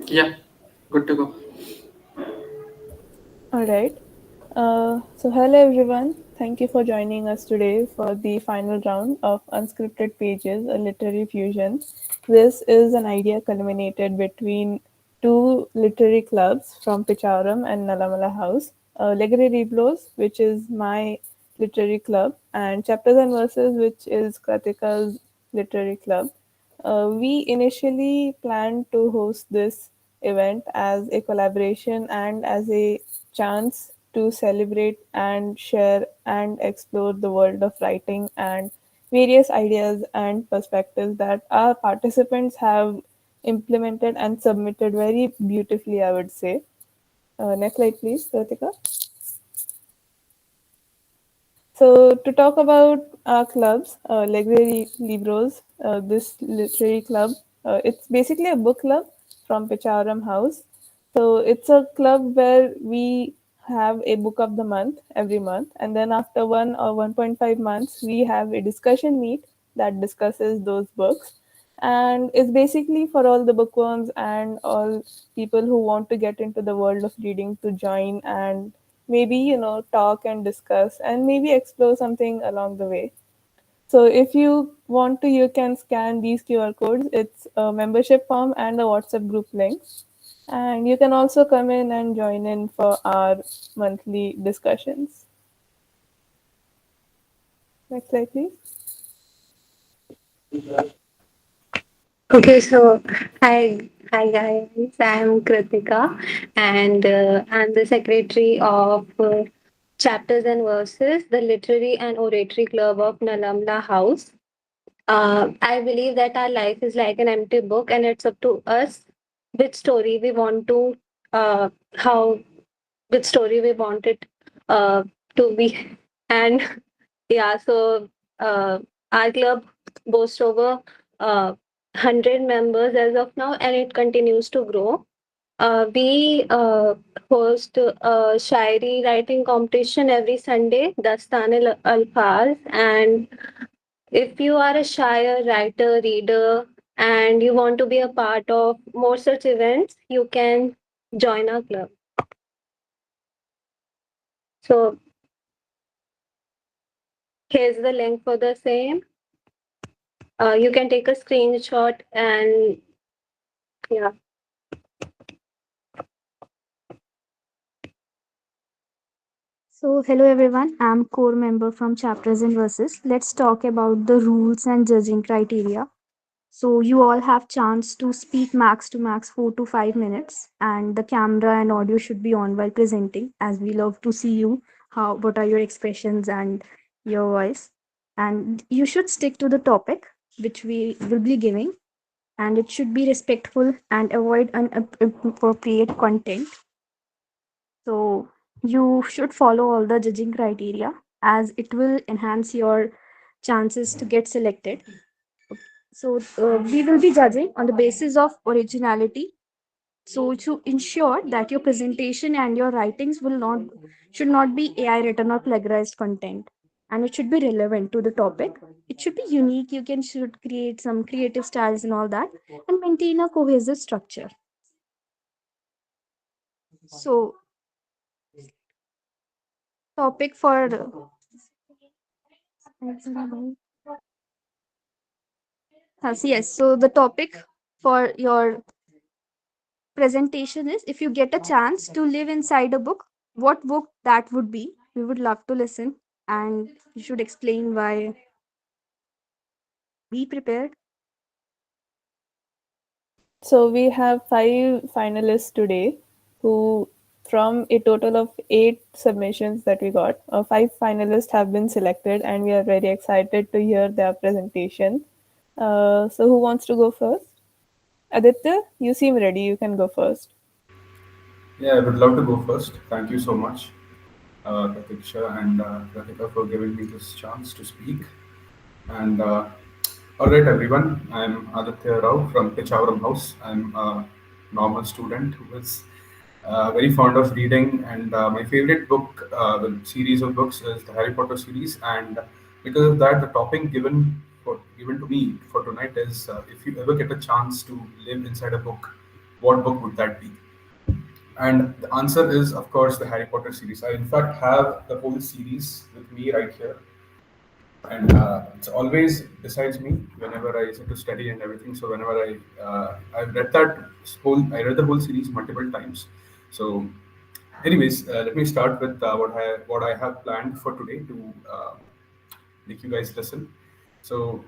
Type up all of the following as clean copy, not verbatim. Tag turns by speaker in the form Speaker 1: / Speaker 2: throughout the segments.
Speaker 1: Yeah, good to go.
Speaker 2: All right. Hello everyone. Thank you for joining us today for the final round of Unscripted Pages, a literary fusion. This is an idea culminated between two literary clubs from Pichavaram and Nallamala House, Legere Libros, which is my literary club, and Chapters and Verses, which is Kratika's literary club. We initially planned to host this event as a collaboration and as a chance to celebrate and share and explore the world of writing and various ideas and perspectives that our participants have implemented and submitted very beautifully, I would say. Next slide, please, Pratika. So, to talk about our clubs, Legere Libros, this literary club, it's basically a book club from Picharam House. So, it's a club where we have a book of the month every month, and then after 1 or 1.5 months, we have a discussion meet that discusses those books. And it's basically for all the bookworms and all people who want to get into the world of reading to join and maybe talk and discuss and maybe explore something along the way. So if you want to, you can scan these QR codes. It's a membership form and a WhatsApp group link, and you can also come in and join in for our monthly discussions. Next slide, please.
Speaker 3: Okay, so hi guys, I'm Kritika, and I'm the secretary of Chapters and Verses, the Literary and Oratory Club of Nallamala House. I believe that our life is like an empty book, and it's up to us which story we want to, how which story we want it uh, to be, and yeah, so our club boasts over 100 members as of now, and it continues to grow. We host a shairi writing competition every Sunday, Dastan Alfaz. And if you are a shire, writer, reader, and you want to be a part of more such events, you can join our club. So here's the link for the same. You can take a screenshot and yeah.
Speaker 4: So, hello everyone. I'm core member from Chapters and Verses. Let's talk about the rules and judging criteria. So, you all have chance to speak max to max 4 to 5 minutes, and the camera and audio should be on while presenting, as we love to see you. How what are your expressions and your voice? And you should stick to the topic which we will be giving, and it should be respectful and avoid inappropriate content. So you should follow all the judging criteria as it will enhance your chances to get selected. So we will be judging on the basis of originality. So to ensure that your presentation and your writings will not should not be AI written or plagiarized content, and it should be relevant to the topic. It should be unique. You can should create some creative styles and all that, and maintain a cohesive structure. So topic for yes. So the topic for your presentation is, if you get a chance to live inside a book, what book that would be? We would love to listen, and you should explain why. Be prepared.
Speaker 2: So we have 5 finalists today who, from a total of 8 submissions that we got, 5 finalists have been selected, and we are very excited to hear their presentation. So who wants to go first? Aditya, you seem ready. You can go first.
Speaker 5: Yeah, I would love to go first. Thank you so much, Pratiksha and Pratika, for giving me this chance to speak. And all right, everyone, I'm Aditya Rao from Pichavaram House. I'm a normal student who is very fond of reading, and my favorite book, the series of books, is the Harry Potter series. And because of that, the topic given to me for tonight is if you ever get a chance to live inside a book, what book would that be? And the answer is, of course, the Harry Potter series. I, in fact, have the whole series with me right here, and it's always besides me whenever I sit to study and everything. So whenever I've read I read the whole series multiple times. So, anyways, let me start with what I have planned for today to make you guys listen. So,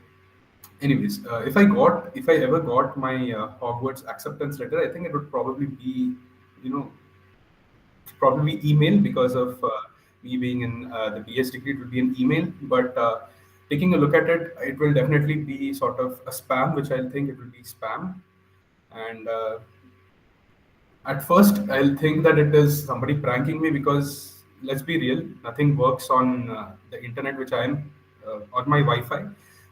Speaker 5: anyways, if I ever got my Hogwarts acceptance letter, I think it would probably be, you know, probably email because of me being in the BS degree. It would be an email, but taking a look at it, it will definitely be sort of a spam, which I think it will be spam. And at first, I'll think that it is somebody pranking me because let's be real, nothing works on the internet, which I am on my Wi-Fi,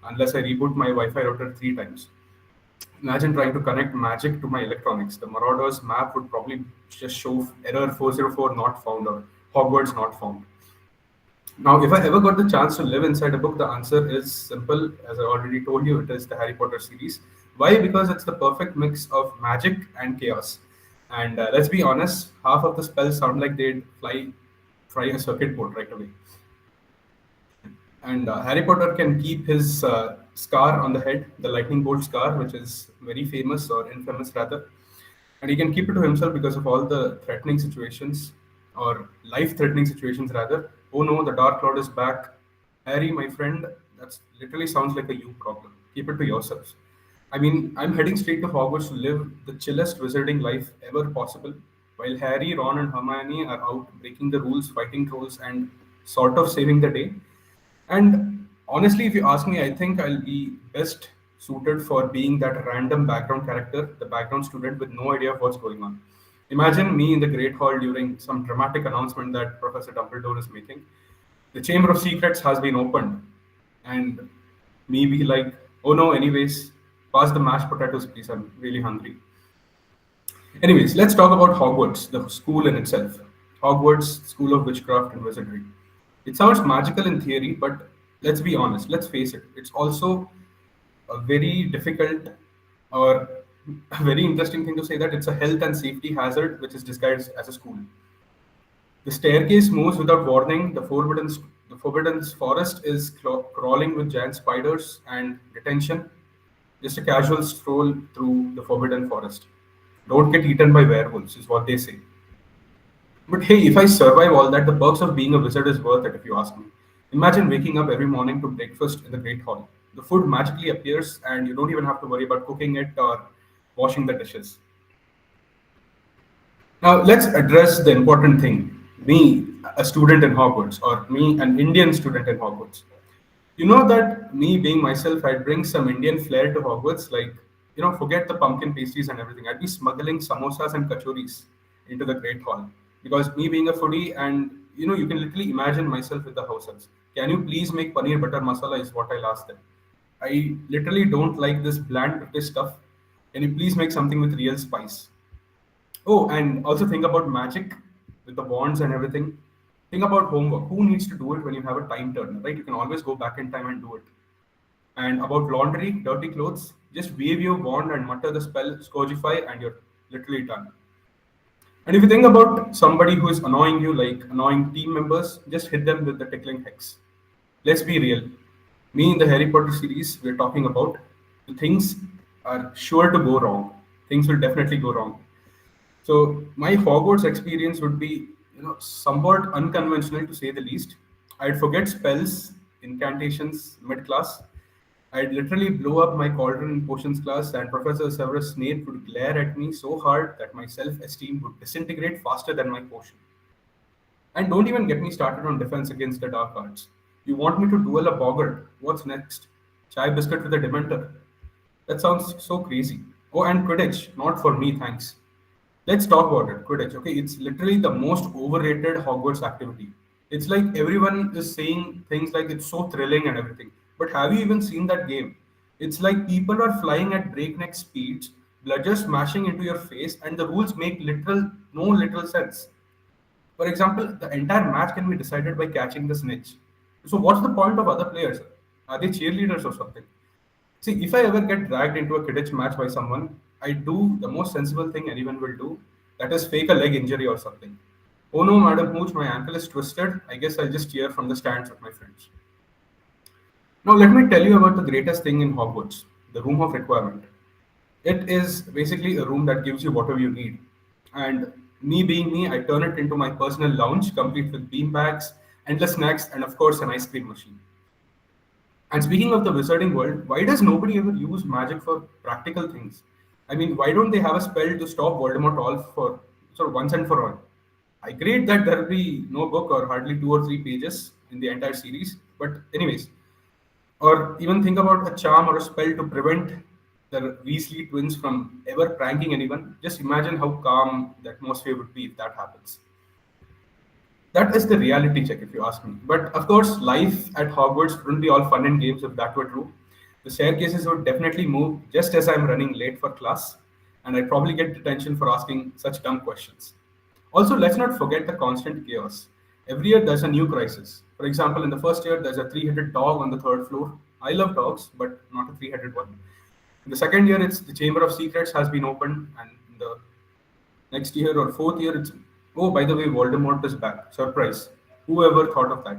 Speaker 5: unless I reboot my Wi-Fi router 3 times. Imagine trying to connect magic to my electronics. The Marauders map would probably just show error 404 not found or Hogwarts not found. Now, if I ever got the chance to live inside a book, the answer is simple. As I already told you, it is the Harry Potter series. Why? Because it's the perfect mix of magic and chaos. And let's be honest, half of the spells sound like they'd fry a circuit board right away. And Harry Potter can keep his scar on the head, the lightning bolt scar, which is very famous or infamous rather. And he can keep it to himself because of all the threatening situations or life threatening situations rather. Oh no, the Dark Lord is back. Harry, my friend, that's literally sounds like a you problem. Keep it to yourselves. I mean, I'm heading straight to Hogwarts to live the chillest wizarding life ever possible, while Harry, Ron, and Hermione are out breaking the rules, fighting trolls, and sort of saving the day. And honestly, if you ask me, I think I'll be best suited for being that random background character, the background student with no idea of what's going on. Imagine me in the Great Hall during some dramatic announcement that Professor Dumbledore is making. The Chamber of Secrets has been opened. And me be like, oh no, anyways, pass the mashed potatoes, please. I'm really hungry. Anyways, let's talk about Hogwarts, the school in itself. Hogwarts, School of Witchcraft and Wizardry. It sounds magical in theory, but let's be honest, let's face it, it's also a very difficult or a very interesting thing to say that it's a health and safety hazard which is disguised as a school. The staircase moves without warning, the forbidden forest is crawling with giant spiders and detention, just a casual stroll through the forbidden forest. Don't get eaten by werewolves, is what they say. But hey, if I survive all that, the perks of being a wizard is worth it, if you ask me. Imagine waking up every morning to breakfast in the Great Hall. The food magically appears, and you don't even have to worry about cooking it or washing the dishes. Now, let's address the important thing. Me, a student in Hogwarts, or me, an Indian student in Hogwarts. You know that me being myself, I'd bring some Indian flair to Hogwarts. Like, forget the pumpkin pastries and everything. I'd be smuggling samosas and kachoris into the Great Hall. Because me being a foodie, and you can literally imagine myself with the house elves. Can you please make paneer butter masala? Is what I'll ask them. I literally don't like this bland British stuff. Can you please make something with real spice? Oh, and also think about magic with the wands and everything. Think about homework. Who needs to do it when you have a time turner, right? You can always go back in time and do it. And about laundry, dirty clothes, just wave your wand and mutter the spell Scourgify and you're literally done. And if you think about somebody who is annoying you, like annoying team members, just hit them with the tickling hex. Let's be real. Me in the Harry Potter series, we're talking about the things are sure to go wrong. Things will definitely go wrong. So my Hogwarts experience would be, somewhat unconventional to say the least. I'd forget spells, incantations mid-class. I'd literally blow up my cauldron in potions class, and Professor Severus Snape would glare at me so hard that my self-esteem would disintegrate faster than my potion. And don't even get me started on defense against the dark arts. You want me to duel a boggart? What's next? Chai biscuit with a dementor? That sounds so crazy. Oh, and Quidditch, not for me, thanks. Let's talk about it. Quidditch, okay? It's literally the most overrated Hogwarts activity. It's like everyone is saying things like it's so thrilling and everything. But have you even seen that game? It's like people are flying at breakneck speeds, bludger smashing into your face, and the rules make no literal sense. For example, the entire match can be decided by catching the snitch. So what's the point of other players? Are they cheerleaders or something? See, if I ever get dragged into a Quidditch match by someone, I do the most sensible thing anyone will do, that is fake a leg injury or something. Oh no, Madam Hooch, my ankle is twisted. I guess I'll just cheer from the stands with my friends. Now, let me tell you about the greatest thing in Hogwarts, the Room of Requirement. It is basically a room that gives you whatever you need. And me being me, I turn it into my personal lounge, complete with beanbags, endless snacks, and of course, an ice cream machine. And speaking of the wizarding world, why does nobody ever use magic for practical things? I mean, why don't they have a spell to stop Voldemort all for sort of once and for all? I agree that there will be no book or hardly 2 or 3 pages in the entire series, but anyways, or even think about a charm or a spell to prevent the Weasley twins from ever pranking anyone. Just imagine how calm the atmosphere would be if that happens. That is the reality check, if you ask me. But of course, life at Hogwarts wouldn't be all fun and games if that were true. The staircases would definitely move just as I'm running late for class, and I'd probably get detention for asking such dumb questions. Also, let's not forget the constant chaos. Every year there's a new crisis. For example, in the first year, there's a three-headed dog on the third floor. I love dogs, but not a three-headed one. In the second year, it's the Chamber of Secrets has been opened, and in the next year or fourth year, it's oh, by the way, Voldemort is back. Surprise. Whoever thought of that?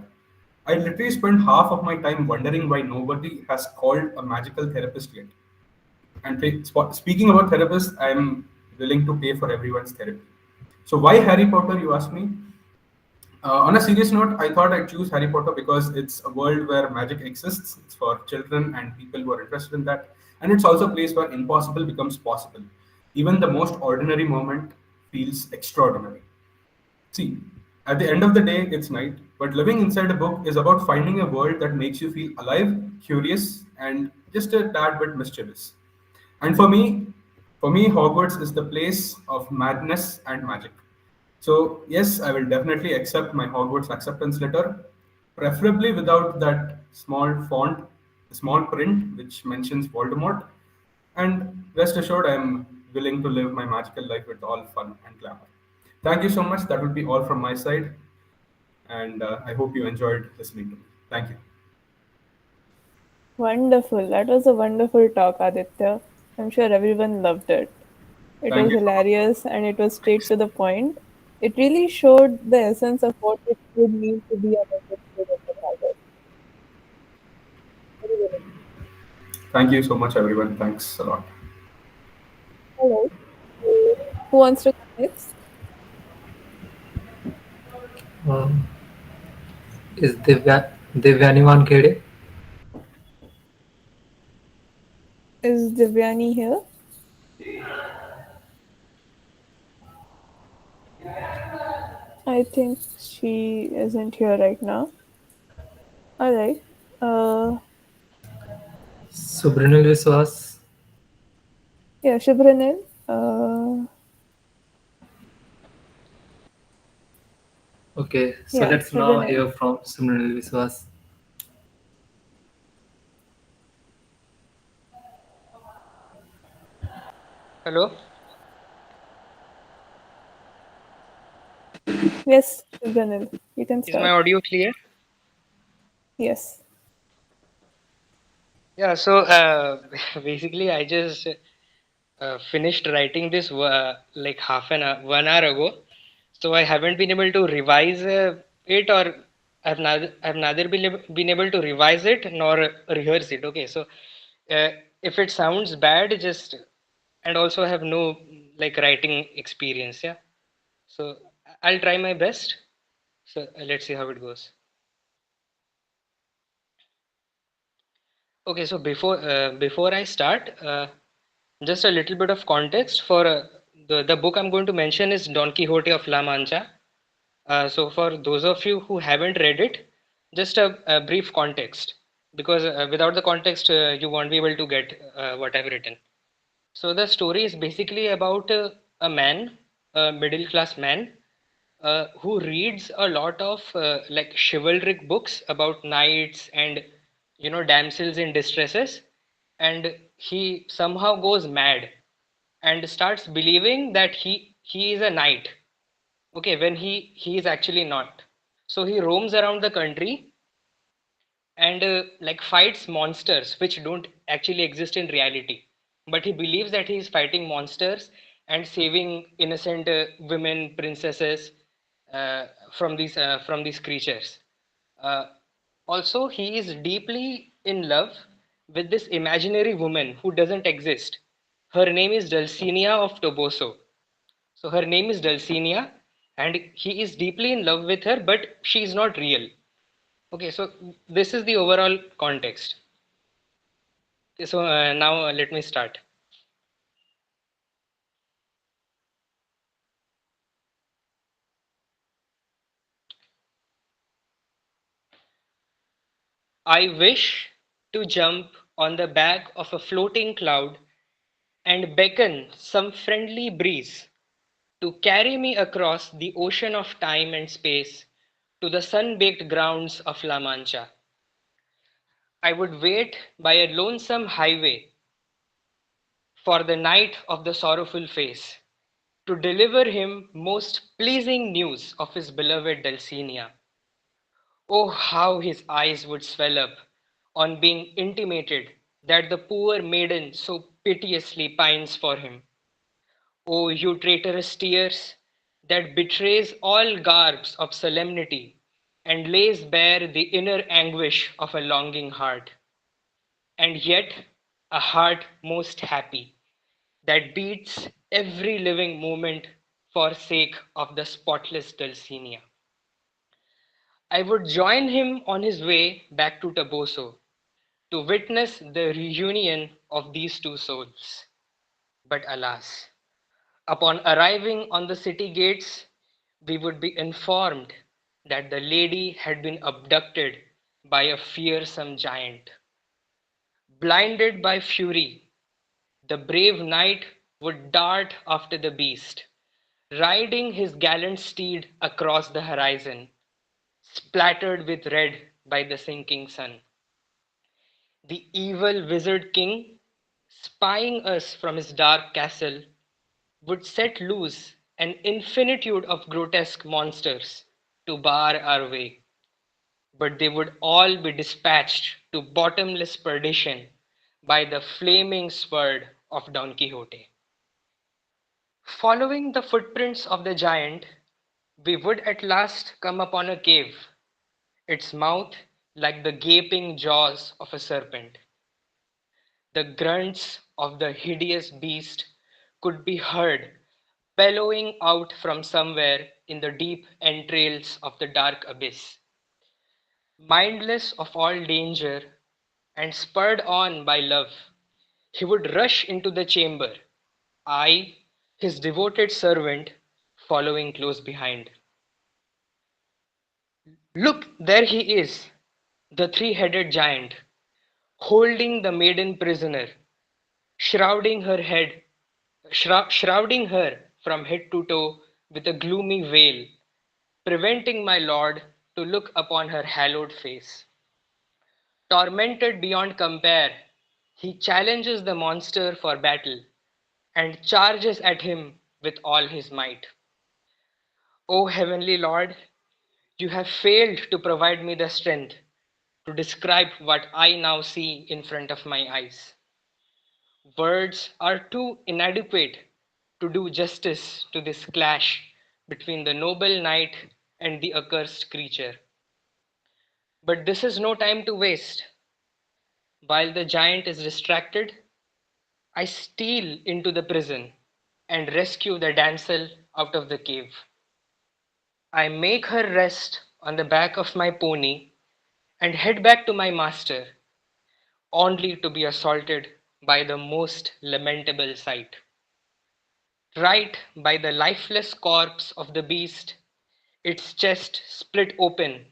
Speaker 5: I literally spent half of my time wondering why nobody has called a magical therapist yet. And speaking about therapists, I'm willing to pay for everyone's therapy. So why Harry Potter, you ask me? On a serious note, I thought I'd choose Harry Potter because it's a world where magic exists. It's for children and people who are interested in that. And it's also a place where impossible becomes possible. Even the most ordinary moment feels extraordinary. See, at the end of the day, it's night, but living inside a book is about finding a world that makes you feel alive, curious, and just a tad bit mischievous. And for me, Hogwarts is the place of madness and magic. So yes, I will definitely accept my Hogwarts acceptance letter, preferably without that small font, small print which mentions Voldemort. And rest assured, I am willing to live my magical life with all fun and glamour. Thank you so much. That would be all from my side, and I hope you enjoyed listening to me. Thank you.
Speaker 2: Wonderful. That was a wonderful talk, Aditya. I'm sure everyone loved it. It
Speaker 5: Thank
Speaker 2: was
Speaker 5: you so much.
Speaker 2: hilarious and it was straight to the point. It really showed the essence of what it would mean to be a member student at Harvard. Very well.
Speaker 5: Thank you so much, everyone. Thanks a lot.
Speaker 2: All right. So, who wants to go next?
Speaker 1: Um, is Devyani Wankhede?
Speaker 2: Is Divyani here? I think she isn't here right now. All right. Uh,
Speaker 1: Subranil Viswas?
Speaker 2: yeah, Shubhranil.
Speaker 1: Okay, so
Speaker 2: Yeah,
Speaker 1: let's now
Speaker 2: Shubhranil.
Speaker 1: hear from Subranil Viswas.
Speaker 6: Hello,
Speaker 2: Yes, Shubhranil. You can
Speaker 6: is my
Speaker 2: start.
Speaker 6: audio clear?
Speaker 2: Yes.
Speaker 6: Yeah, so basically, I just finished writing this like half an hour, 1 hour ago. So I haven't been able to revise it, or I've neither been able to revise it nor rehearse it. Okay, so uh, if it sounds bad, just and also have no like writing experience. Yeah, so I'll try my best. So let's see how it goes. Okay, so before I start, just a little bit of context for the book I'm going to mention is Don Quixote of La Mancha. So for those of you who haven't read it, just a brief context, because without the context, you won't be able to get what I've written. So the story is basically about a man, a middle class man, who reads a lot of like chivalric books about knights and damsels in distresses, and he somehow goes mad and starts believing that he is a knight. Okay, when he is actually not. So he roams around the country and like fights monsters which don't actually exist in reality. but he believes that he is fighting monsters and saving innocent women, princesses uh, from these creatures. Uh, Also, he is deeply in love with this imaginary woman who doesn't exist. Her name is Dulcinea of Toboso. So her name is Dulcinea, and he is deeply in love with her, but she is not real. Okay, so this is the overall context. Okay, so now let me start. I wish to jump on the back of a floating cloud and beckon some friendly breeze to carry me across the ocean of time and space to the sun-baked grounds of La Mancha. I would wait by a lonesome highway for the night of the sorrowful face, to deliver him most pleasing news of his beloved Dulcinea. Oh, how his eyes would swell up on being intimated that the poor maiden so piteously pines for him. Oh, you traitorous tears that betrays all garbs of solemnity and lays bare the inner anguish of a longing heart, and yet a heart most happy that beats every living moment for sake of the spotless Dulcinea. I would join him on his way back to Toboso to witness the reunion of these two souls. But alas, upon arriving on the city gates, we would be informed that the lady had been abducted by a fearsome giant. Blinded by fury, the brave knight would dart after the beast, riding his gallant steed across the horizon, splattered with red by the sinking sun. The evil wizard king, spying us from his dark castle, would set loose an infinitude of grotesque monsters to bar our way, but they would all be dispatched to bottomless perdition by the flaming sword of Don Quixote. Following the footprints of the giant, we would at last come upon a cave, its mouth like the gaping jaws of a serpent. The grunts of the hideous beast could be heard bellowing out from somewhere in the deep entrails of the dark abyss. Mindless of all danger and spurred on by love, he would rush into the chamber, I, his devoted servant, following close behind. Look, there he is, the three-headed giant, holding the maiden prisoner, shrouding her head, shrouding her from head to toe with a gloomy veil, preventing my lord to look upon her hallowed face. Tormented beyond compare, he challenges the monster for battle and charges at him with all his might. O heavenly Lord, you have failed to provide me the strength to describe what I now see in front of my eyes. Words are too inadequate to do justice to this clash between the noble knight and the accursed creature. But this is no time to waste. While the giant is distracted, I steal into the prison and rescue the damsel out of the cave. I make her rest on the back of my pony and head back to my master, only to be assaulted by the most lamentable sight. Right by the lifeless corpse of the beast, its chest split open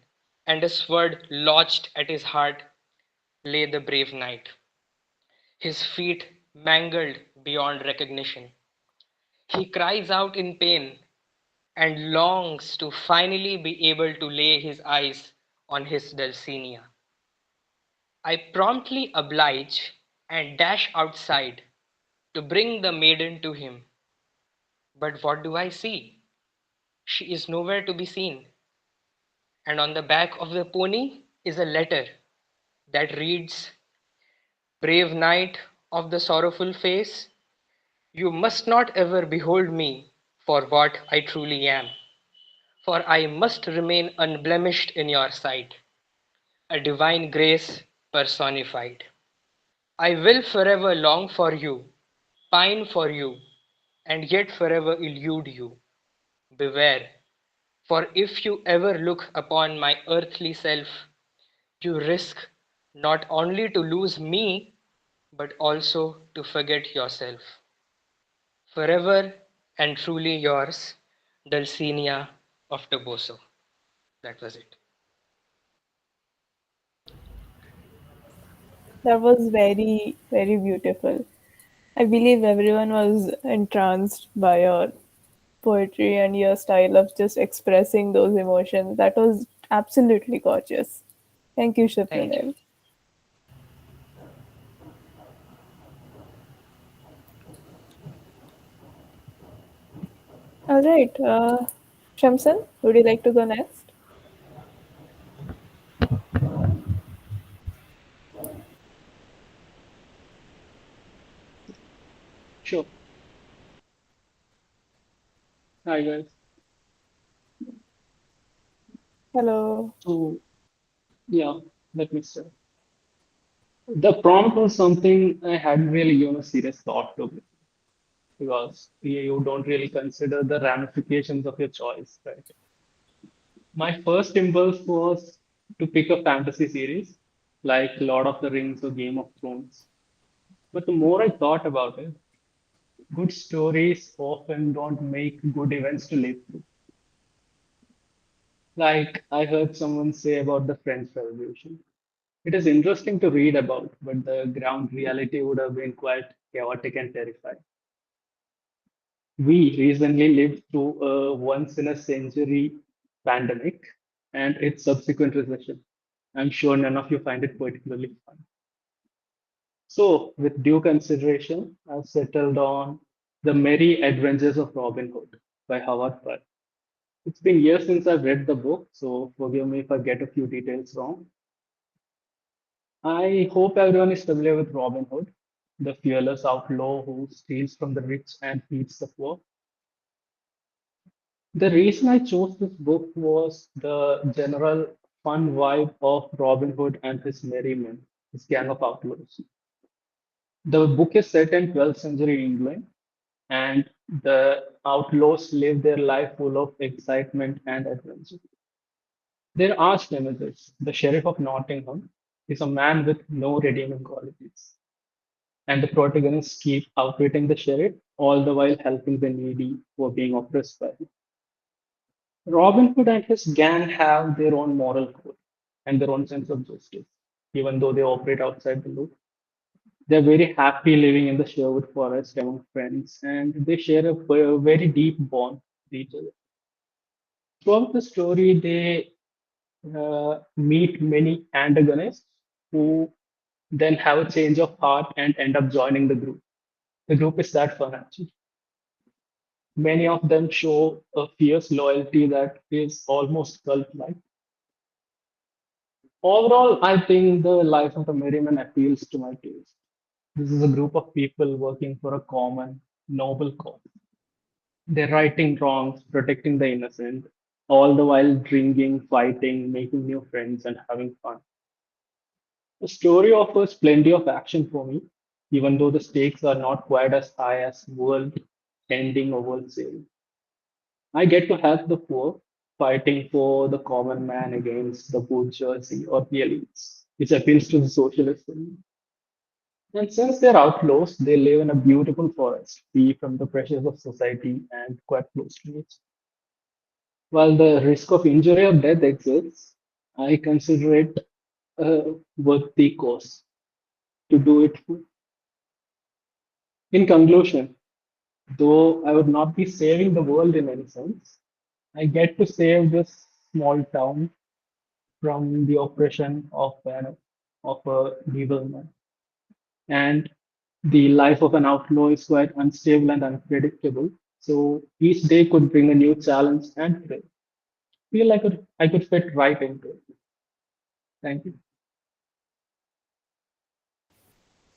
Speaker 6: and a sword lodged at his heart, lay the brave knight, his feet mangled beyond recognition. He cries out in pain and longs to finally be able to lay his eyes on his Dulcinea. I promptly oblige and dash outside to bring the maiden to him. But what do I see? She is nowhere to be seen. And on the back of the pony is a letter that reads, Brave knight of the sorrowful face, you must not ever behold me for what I truly am, for I must remain unblemished in your sight, a divine grace personified. I will forever long for you, pine for you, and yet forever elude you. Beware, for if you ever look upon my earthly self, you risk not only to lose me, but also to forget yourself. Forever and truly yours, Dulcinea of Toboso. That was it.
Speaker 2: That was very, very beautiful. I believe everyone was entranced by your poetry and your style of just expressing those emotions. That was absolutely gorgeous. Thank you,
Speaker 6: Thank you.
Speaker 2: Shipranil. All right, Shamsan, would you like to go next?
Speaker 7: Sure. Hi guys.
Speaker 2: Hello.
Speaker 7: So yeah, let me start. The prompt was something I hadn't really given a serious thought to because you don't really consider the ramifications of your choice, right? My first impulse was to pick a fantasy series like Lord of the Rings or Game of Thrones. But the more I thought about it, good stories often don't make good events to live through. Like I heard someone say about the French Revolution. It is interesting to read about, but the ground reality would have been quite chaotic and terrifying. We recently lived through a once in a century pandemic and its subsequent recession. I'm sure none of you find it particularly fun. So, with due consideration, I've settled on The Merry Adventures of Robin Hood by Howard Pyle. It's been years since I've read the book, so forgive me if I get a few details wrong. I hope everyone is familiar with Robin Hood, the fearless outlaw who steals from the rich and feeds the poor. The reason I chose this book was the general fun vibe of Robin Hood and his merry men, his gang of outlaws. The book is set in 12th century England, and the outlaws live their life full of excitement and adventure. Their arch nemesis, the Sheriff of Nottingham, is a man with no redeeming qualities. And the protagonists keep outwitting the sheriff, all the while helping the needy who are being oppressed by him. Robin Hood and his gang have their own moral code and their own sense of justice, even though they operate outside the loop. They're very happy living in the Sherwood Forest among friends, and they share a very deep bond with each other. Throughout the story, they meet many antagonists who then have a change of heart and end up joining the group. The group is that fun, actually. Many of them show a fierce loyalty that is almost cult-like. Overall, I think the life of the Merryman appeals to my taste. This is a group of people working for a common, noble cause. They're righting wrongs, protecting the innocent, all the while drinking, fighting, making new friends, and having fun. The story offers plenty of action for me, even though the stakes are not quite as high as world ending or world saving. I get to help the poor, fighting for the common man against the bourgeoisie or the elites, which appeals to the socialist in me. And since they're outlaws, they live in a beautiful forest, free from the pressures of society and quite close to nature. While the risk of injury or death exists, I consider it a worthy cause to do it for. In conclusion, though I would not be saving the world in any sense, I get to save this small town from the oppression of a evil man. And the life of an outlaw is quite unstable and unpredictable. So each day could bring a new challenge and thrill. Feel like I could fit right into it. Thank you.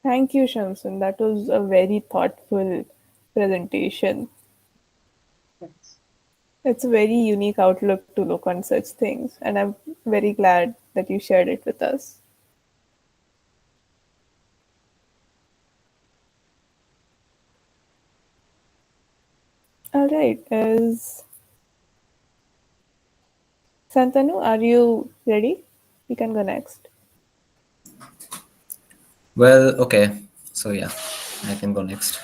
Speaker 2: Thank you, Shamsun. That was a very thoughtful presentation.
Speaker 7: Thanks.
Speaker 2: It's a very unique outlook to look on such things, and I'm very glad that you shared it with us. All right, is Santanu, are you ready? We can go next.
Speaker 8: Well, okay. So yeah, I can go next.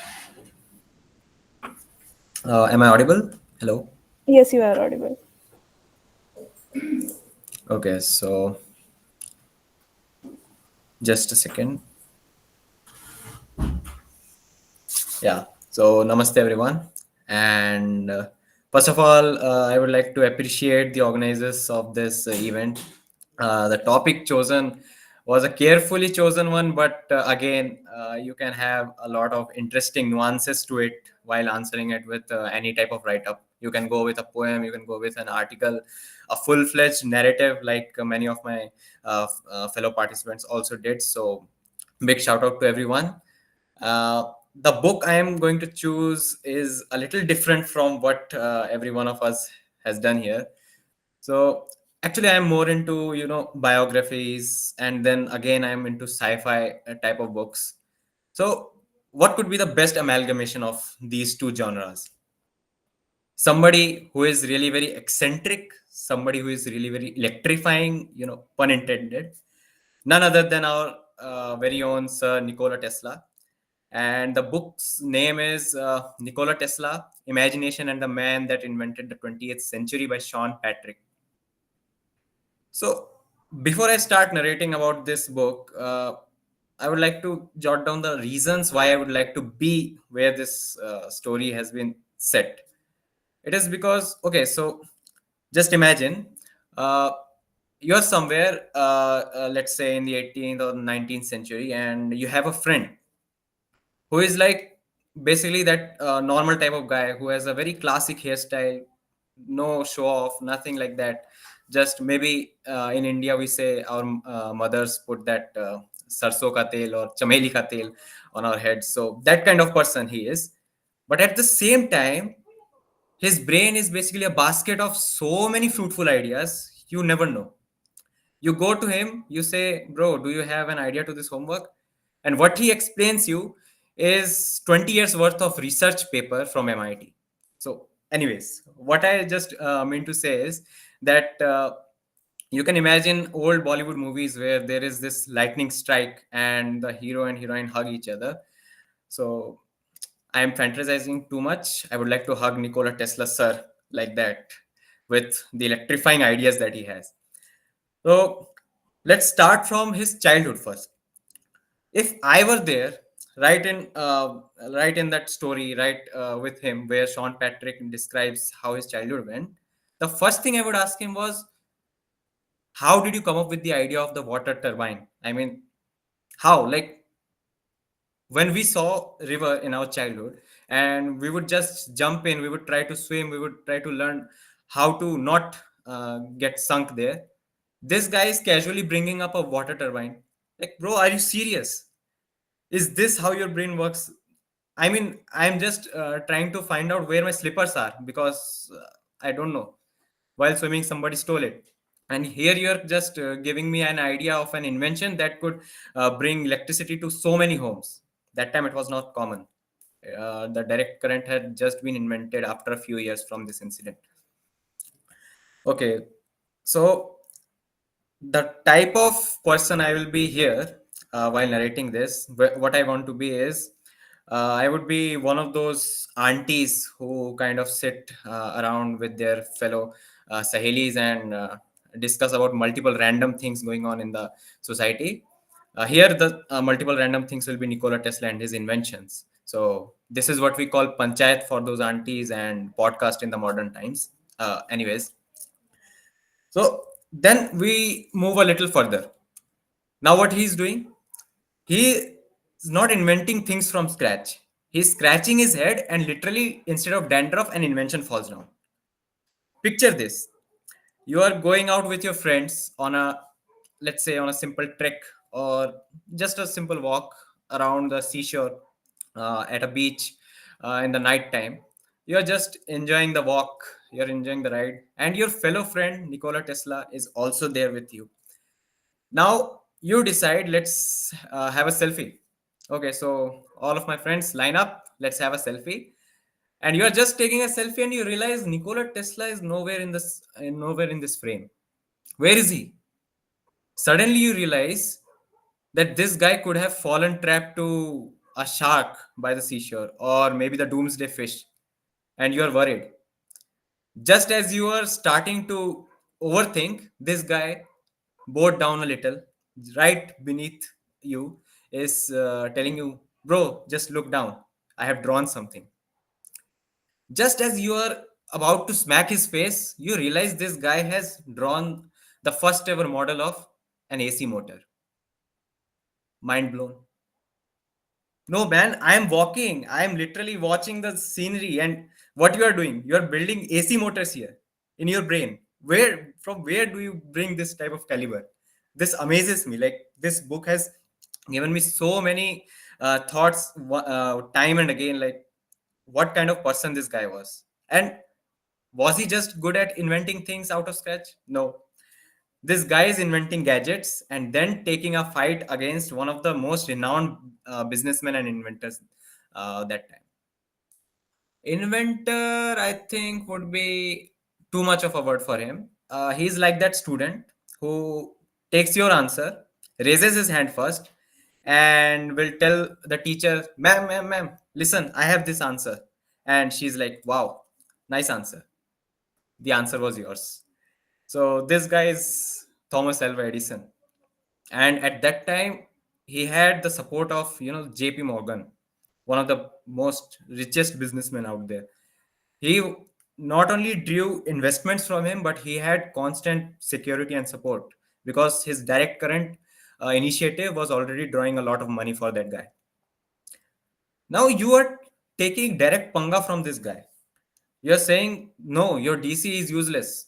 Speaker 8: Am I audible? Hello.
Speaker 2: Yes, you are audible.
Speaker 8: Okay, so just a second. Yeah. So namaste everyone. And first of all, I would like to appreciate the organizers of this event. The topic chosen was a carefully chosen one, but again, you can have a lot of interesting nuances to it while answering it with any type of write-up. You can go with a poem, you can go with an article, a full-fledged narrative, like many of my fellow participants also did. So, big shout out to everyone. The book I am going to choose is a little different from what every one of us has done here. So actually, I'm more into biographies, and then again, I'm into sci-fi type of books. So what could be the best amalgamation of these two genres? Somebody who is really very eccentric, somebody who is really very electrifying, pun intended. None other than our very own Sir Nikola Tesla. And the book's name is Nikola Tesla, Imagination and the Man That Invented the 20th Century by Sean Patrick. So before I start narrating about this book, I would like to jot down the reasons why I would like to be where this story has been set. It is because, okay, so just imagine uh, you're somewhere, let's say in the 18th or 19th century, and you have a friend who is like basically that normal type of guy who has a very classic hairstyle, no show off, nothing like that. Just maybe in India we say our mothers put that sarso ka tel or chameli ka tel on our heads. So that kind of person he is. But at the same time, his brain is basically a basket of so many fruitful ideas. You never know. You go to him, you say, bro, do you have an idea to this homework? And what he explains you is 20 years worth of research paper from MIT. So anyways, what I just mean to say is that you can imagine old Bollywood movies where there is this lightning strike and the hero and heroine hug each other. So I am fantasizing too much. I would like to hug Nikola Tesla sir like that with the electrifying ideas that he has. So let's start from his childhood first. If I were there, right in right in that story, right with him, where Sean Patrick describes how his childhood went, the first thing I would ask him was, "How did you come up with the idea of the water turbine? I mean, how? Like when we saw river in our childhood, and we would just jump in, we would try to swim, we would try to learn how to not get sunk there. This guy is casually bringing up a water turbine. Like, bro, are you serious? Is this how your brain works? I mean, I'm just trying to find out where my slippers are because I don't know. While swimming, somebody stole it. And here you're just giving me an idea of an invention that could bring electricity to so many homes. That time it was not common. The direct current had just been invented after a few years from this incident. Okay, so the type of person I will be here while narrating this, what I want to be is I would be one of those aunties who kind of sit around with their fellow Sahelis and discuss about multiple random things going on in the society. Here, the multiple random things will be Nikola Tesla and his inventions. So, this is what we call panchayat for those aunties and podcast in the modern times. Anyways, so then we move a little further. Now, what he's doing, he is not inventing things from scratch. He's scratching his head, and literally, instead of dandruff, an invention falls down. Picture this: you are going out with your friends on a, let's say, on a simple trek or just a simple walk around the seashore at a beach in the night time. You're just enjoying the walk, you're enjoying the ride, and your fellow friend Nikola Tesla is also there with you. Now you decide, let's have a selfie. Okay, so all of my friends line up, let's have a selfie. And you are just taking a selfie, and you realize Nikola Tesla is nowhere in this frame. Where is he? Suddenly you realize that this guy could have fallen trapped to a shark by the seashore, or maybe the doomsday fish, and you are worried. Just as you are starting to overthink, this guy bowed down a little, right beneath you, is telling you, bro, just look down. I have drawn something. Just as you are about to smack his face, you realize this guy has drawn the first ever model of an AC motor. Mind blown. No, man, I am walking. I am literally watching the scenery, and what you are doing, you are building AC motors here in your brain. From where do you bring this type of caliber? This amazes me. Like, this book has given me so many thoughts time and again. Like, what kind of person this guy was, and was he just good at inventing things out of scratch? No, this guy is inventing gadgets and then taking a fight against one of the most renowned businessmen and inventors that time. Inventor, I think, would be too much of a word for him. He's like that student who takes your answer, raises his hand first, and will tell the teacher, ma'am, listen, I have this answer. And she's like, wow, nice answer. The answer was yours. So this guy is Thomas Alva Edison, and at that time he had the support of JP Morgan, one of the most richest businessmen out there. He not only drew investments from him, but he had constant security and support, because his direct current initiative was already drawing a lot of money for that guy. Now you are taking direct panga from this guy. You're saying, no, your DC is useless.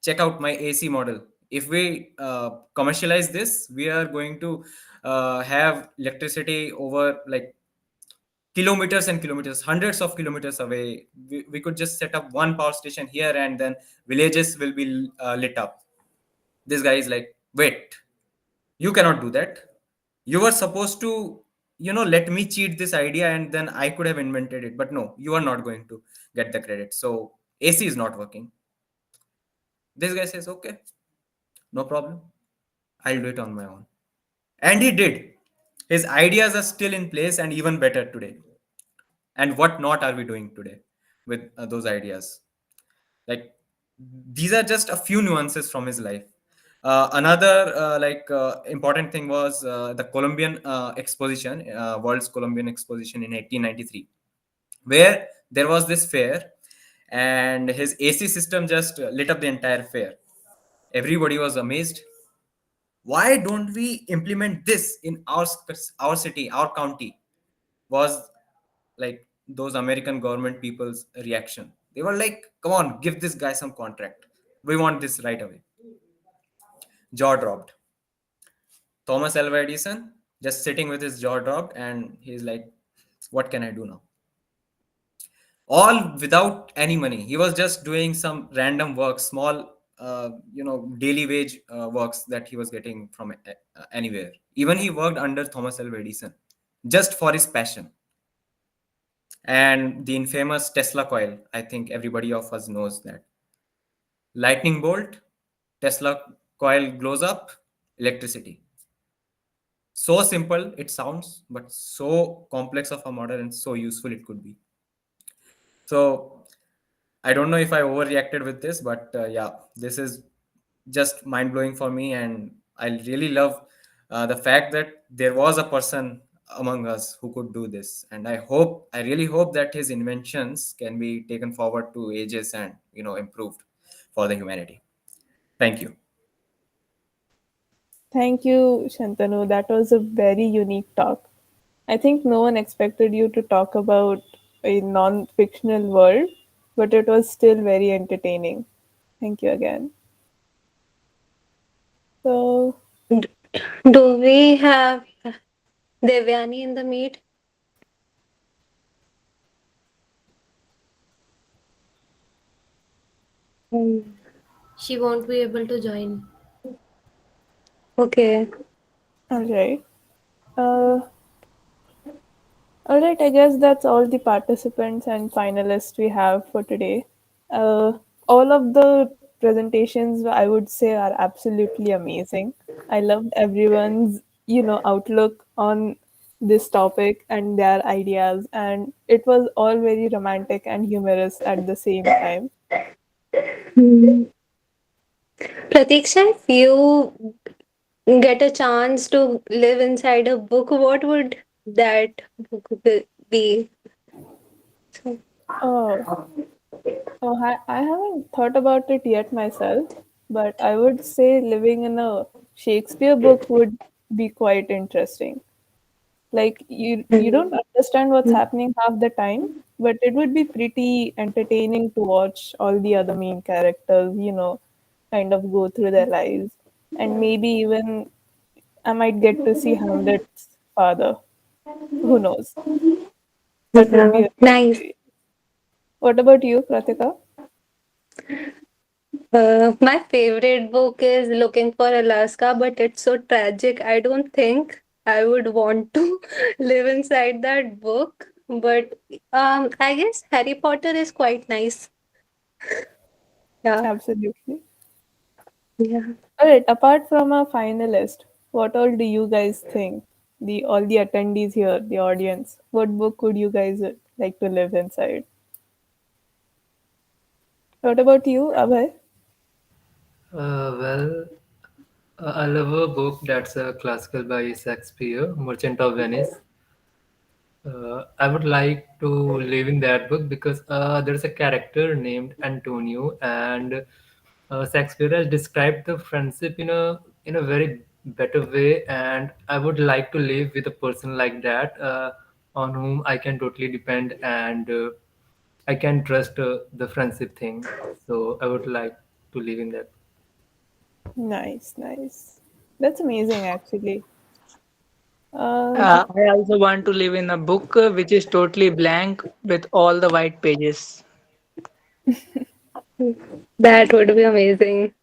Speaker 8: Check out my AC model. If we commercialize this, we are going to have electricity over like kilometers and kilometers, hundreds of kilometers away. We could just set up one power station here, and then villages will be lit up. This guy is like, wait, you cannot do that. You were supposed to let me cheat this idea, and then I could have invented it, but no, you are not going to get the credit. So AC is not working. This guy says, okay, no problem, I'll do it on my own. And he did. His ideas are still in place and even better today. And what not are we doing today with those ideas? Like, these are just a few nuances from his life. Another important thing was the Columbian exposition, World's Columbian Exposition in 1893, where there was this fair, and his AC system just lit up the entire fair. Everybody was amazed. Why don't we implement this in our city, our county? Was like those American government people's reaction. They were like, come on, give this guy some contract. We want this right away. Jaw dropped. Thomas Alva Edison just sitting with his jaw dropped, and he's like, what can I do now? All without any money. He was just doing some random work, small, daily wage works that he was getting from anywhere. Even he worked under Thomas Alva Edison just for his passion. And the infamous Tesla coil, I think everybody of us knows that. Lightning bolt, Tesla coil glows up, electricity. So simple it sounds, but so complex of a model and so useful it could be. So I don't know if I overreacted with this, but yeah, this is just mind blowing for me, and I really love the fact that there was a person among us who could do this, and I really hope that his inventions can be taken forward to ages and improved for the humanity. Thank you.
Speaker 2: Thank you, Shantanu. That was a very unique talk. I think no one expected you to talk about a non fictional world, but it was still very entertaining. Thank you again. So,
Speaker 3: D- Do we have Devyani in the meet. Hmm.
Speaker 9: She won't be able to join.
Speaker 3: Okay.
Speaker 2: All right. Uh, all right. I guess that's all the participants and finalists we have for today. All of the presentations I would say are absolutely amazing. I loved everyone's, outlook on this topic and their ideas, and it was all very romantic and humorous at the same time.
Speaker 3: Hmm. Pratiksha, if you get a chance to live inside a book, what would that book be? So,
Speaker 2: Oh, I haven't thought about it yet myself, but I would say living in a Shakespeare book would be quite interesting. Like you don't understand what's happening half the time, but it would be pretty entertaining to watch all the other main characters, kind of go through their lives. And maybe even I might get to see Hamlet's father. Who knows? That would be
Speaker 3: yeah,
Speaker 2: a
Speaker 3: nice.
Speaker 2: story. What about you, Pratika?
Speaker 3: My favorite book is Looking for Alaska, but it's so tragic. I don't think I would want to live inside that book. But I guess Harry Potter is quite nice. Yeah,
Speaker 2: Absolutely.
Speaker 3: yeah.
Speaker 2: All right, apart from a finalist, what all do you guys think? The all the attendees here, the audience, what book would you guys like to live inside? What about you, Abhay?
Speaker 1: Well, I love a book that's a classical by Shakespeare, Merchant of Venice. I would like to live in that book because there's a character named Antonio, and Shakespeare has described the friendship in a very better way, and I would like to live with a person like that, on whom I can totally depend, and I can trust the friendship thing. So I would like to live in that.
Speaker 2: Nice, nice. That's amazing, actually. Uh,
Speaker 10: I also want to live in a book which is totally blank with all the white pages.
Speaker 3: That would be amazing.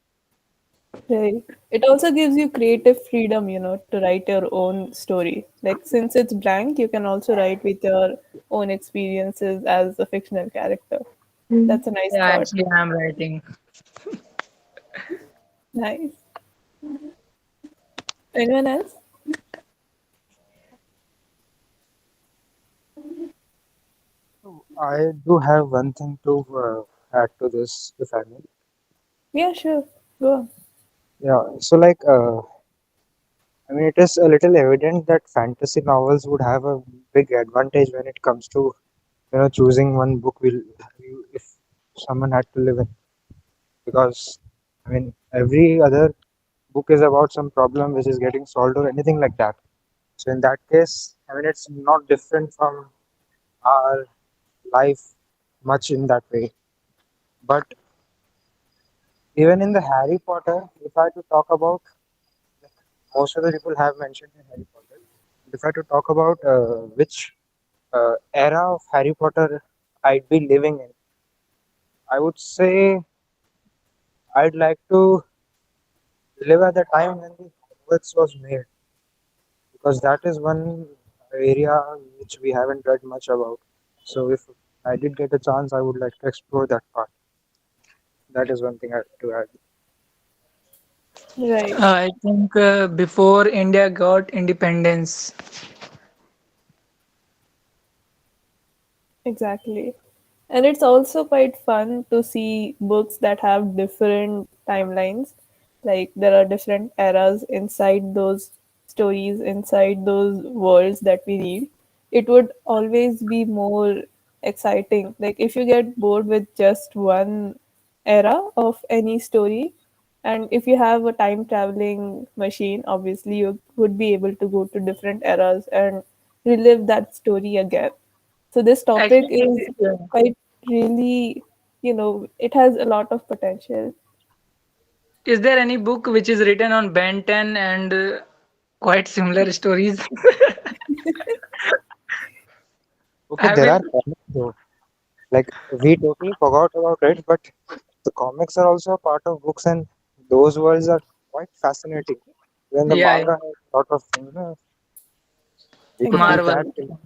Speaker 2: right. It also gives you creative freedom, to write your own story. Like, since it's blank, you can also write with your own experiences as a fictional character.
Speaker 3: Mm.
Speaker 2: That's a nice
Speaker 10: Yeah,
Speaker 2: thought.
Speaker 10: actually, I'm writing.
Speaker 2: Nice. Anyone else?
Speaker 11: I do have one thing to add to this, if I may.
Speaker 2: Yeah, sure. Go on.
Speaker 11: Yeah, so like, I mean, it is a little evident that fantasy novels would have a big advantage when it comes to, choosing one book will you if someone had to live in, because, I mean, every other book is about some problem which is getting solved or anything like that. So in that case, I mean, it's not different from our life much in that way. But even in the Harry Potter, if I had to talk about, most of the people have mentioned in Harry Potter. If I had to talk about which era of Harry Potter I'd be living in, I would say I'd like to live at the time when the Hogwarts was made, because that is one area which we haven't read much about. So if I did get a chance, I would like to explore that part. That is one thing I have to add.
Speaker 2: Right.
Speaker 10: I think before India got independence.
Speaker 2: Exactly. And it's also quite fun to see books that have different timelines. Like there are different eras inside those stories, inside those worlds that we read. It would always be more exciting. Like if you get bored with just one era of any story, and if you have a time traveling machine, obviously you would be able to go to different eras and relive that story again. So this topic is
Speaker 10: Actually,
Speaker 2: quite really, it has a lot of potential.
Speaker 10: is there any book which is written on Ben 10 and quite similar stories?
Speaker 11: Okay,
Speaker 10: Have
Speaker 11: there are
Speaker 10: it.
Speaker 11: comics though. Like we totally forgot about it, but the comics are also a part of books, and those worlds are quite fascinating. When the
Speaker 10: Yeah,
Speaker 11: manga
Speaker 10: yeah.
Speaker 11: has a lot of, we can say
Speaker 2: Exactly.
Speaker 11: that.
Speaker 10: Marvel.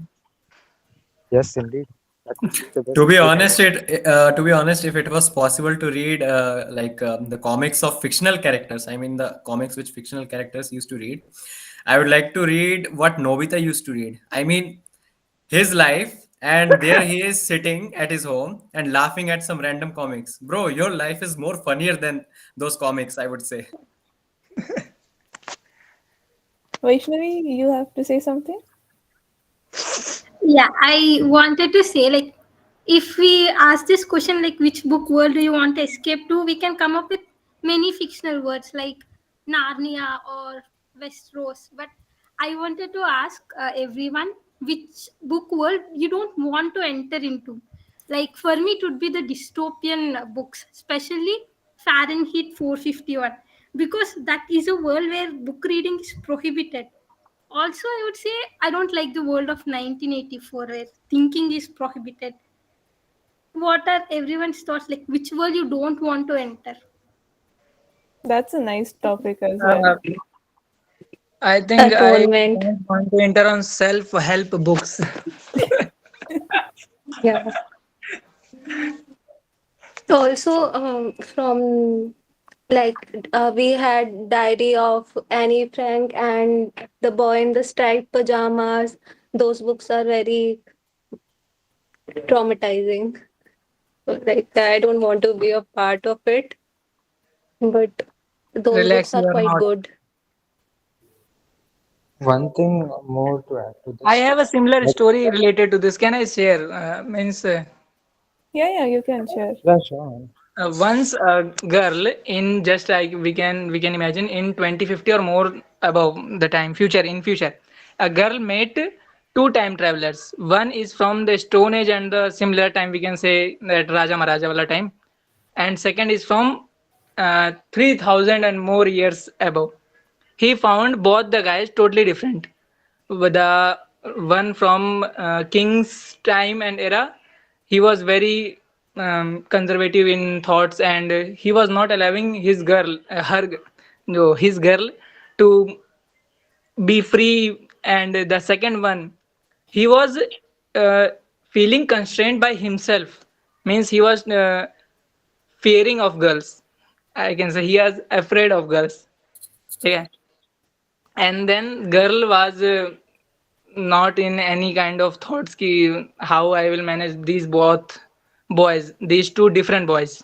Speaker 11: Yes, indeed. That's the best
Speaker 8: To be
Speaker 11: way to
Speaker 8: honest,
Speaker 11: put it.
Speaker 8: if it was possible to read the comics of fictional characters, I mean the comics which fictional characters used to read, I would like to read what Nobita used to read. I mean, his life, and there he is sitting at his home and laughing at some random comics. Bro, your life is more funnier than those comics, I would say.
Speaker 2: Vaishnavi, you have to say something?
Speaker 9: Yeah, I wanted to say, like, if we ask this question, like, which book world do you want to escape to, we can come up with many fictional words like Narnia or Westeros. But I wanted to ask everyone which book world you don't want to enter into. Like, for me, it would be the dystopian books, especially Fahrenheit 451, because that is a world where book reading is prohibited. Also, I would say I don't like the world of 1984 where thinking is prohibited. What are everyone's thoughts? Like, which world you don't want to enter?
Speaker 2: That's a nice topic as well.
Speaker 10: Uh, I think I
Speaker 3: Atonement.
Speaker 10: don't want to enter on self-help books.
Speaker 3: Yeah. Also, from like we had Diary of Annie Frank and The Boy in the Striped Pajamas. Those books are very traumatizing. So, like, I don't want to be a part of it, but those books
Speaker 10: Relax,
Speaker 3: are
Speaker 10: you are
Speaker 3: quite
Speaker 10: not.
Speaker 3: good.
Speaker 11: One thing more to add to
Speaker 10: I
Speaker 11: this.
Speaker 10: have a similar
Speaker 11: Like,
Speaker 10: story related to this. Can I share? Means
Speaker 2: Yeah, yeah, you can share.
Speaker 11: yeah, sure.
Speaker 10: once a girl in just like we can imagine in 2050 or more above the time future in future, a girl met two time travelers. One is from the Stone Age and the similar time we can say that Raja Maharaja wala time, and second is from 3000 and more years above. He found both the guys totally different. With the one from King's time and era, he was very conservative in thoughts, and he was not allowing his girl, no, his girl, to be free. And the second one, he was uh, feeling constrained by himself. Means he was fearing of girls. I can say he was afraid of girls. Yeah, and then girl was not in any kind of thoughts ki how I will manage these both boys, these two different boys,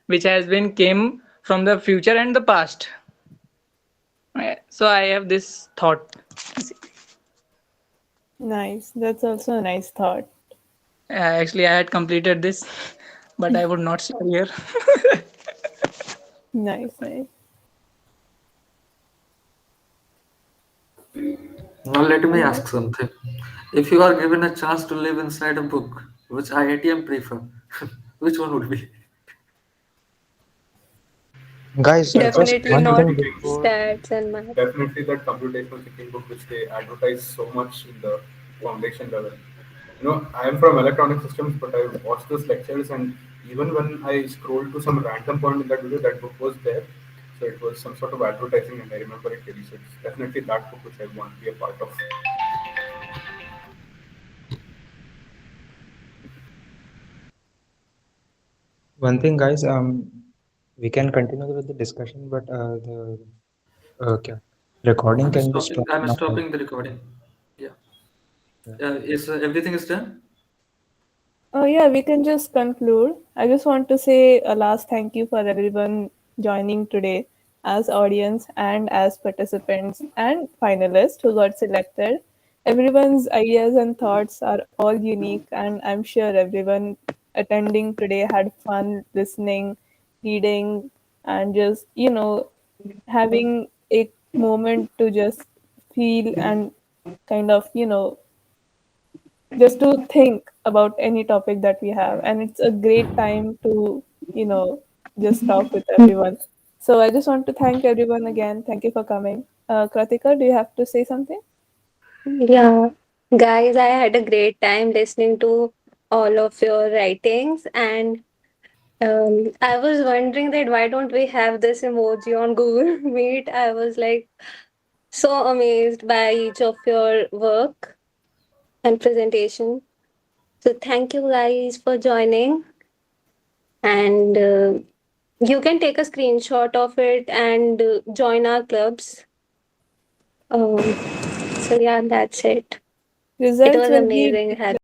Speaker 10: which has been came from the future and the past. So I have this thought.
Speaker 2: Nice. That's also a nice thought.
Speaker 10: Actually, I had completed this, but I would not share here.
Speaker 2: Nice, nice.
Speaker 12: Now let me
Speaker 2: And
Speaker 12: ask something. If you are given a chance to live inside a book, which IITM prefer, which one would be?
Speaker 11: Guys, just
Speaker 3: Definitely
Speaker 11: one
Speaker 3: not
Speaker 11: thing
Speaker 5: Computational thinking
Speaker 11: before.
Speaker 5: book.
Speaker 3: stats and math.
Speaker 5: Definitely that computational thinking book which they advertise so much in the foundation level. I am from electronic systems, but I watched those lectures, and even when I scrolled to some random point in that video, that book was there. So it was some sort of advertising, and I remember it really. So it's definitely that book which I want to be a part of.
Speaker 11: One thing, guys. We can continue with the discussion, but the okay, recording can be stopped
Speaker 12: I'm
Speaker 11: now.
Speaker 12: stopping the recording. Yeah.
Speaker 11: Yeah.
Speaker 12: Is everything is done?
Speaker 2: oh, yeah, we can just conclude. I just want to say a last thank you for everyone joining today as audience and as participants and finalists who got selected. Everyone's ideas and thoughts are all unique, and I'm sure everyone attending today had fun listening, reading, and just, having a moment to just feel and kind of, just to think about any topic that we have. And it's a great time to, you know, just talk with everyone. So I just want to thank everyone again. Thank you for coming. Kratika, do you have to say something?
Speaker 3: Yeah. Guys, I had a great time listening to all of your writings, and I was wondering that why don't we have this emoji on Google Meet? I was like so amazed by each of your work and presentation. So thank you guys for joining, and you can take a screenshot of it and join our clubs. So yeah, that's it. It
Speaker 2: Results
Speaker 3: was
Speaker 2: will be
Speaker 3: amazing having